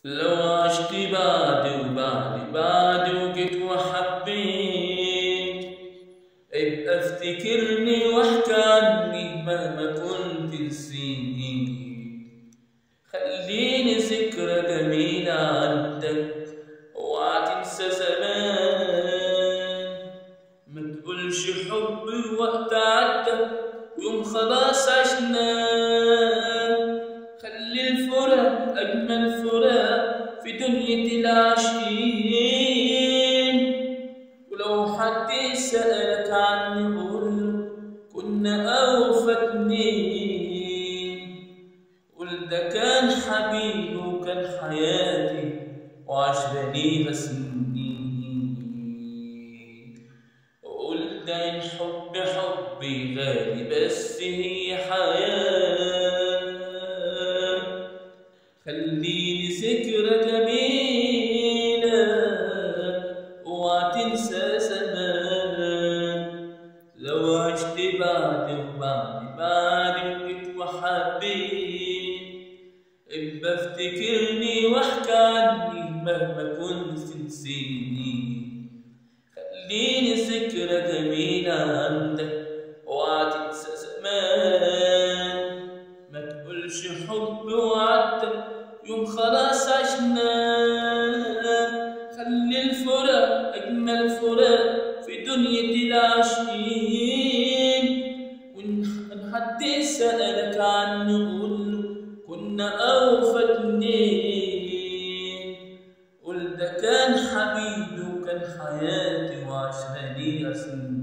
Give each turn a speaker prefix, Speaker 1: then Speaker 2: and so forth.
Speaker 1: لو عشت بعد وجيت وحبيت، ابقى افتكرني واحكي عني مهما كنت نسيت. خليني ذكرى جميلة عندك اوعى تنسى زمان. ما تقولش حب وقت عدى ويوم خلاص عشناه. خلي الفراق أجمل فراق في دنيا العاشقين. ولو حد سألك عني قوله كنا أوفى اتنين. قول ده كان حبيبي وكان حياتي وعشرة ليها سنين. قول ده الحب حبي غالي بس هي حياة. خليني ذكرى جميلة اوعى تنسى زمان. لو عشت بعد وجيت وحبيت، ابقى افتكرني واحكي عني مهما كنت نسيني. خليني ذكرى جميلة عندك اوعى تنسى زمان. ما تقولش حب وعدى يوم خلاص عشناه. خلي الفراق أجمل فراق في دنيا العاشقين. وإن حد سألك عني قوله كنا أوفى اتنين. قول ده كان حبيبي وكان حياتي وعشرة ليها سنين.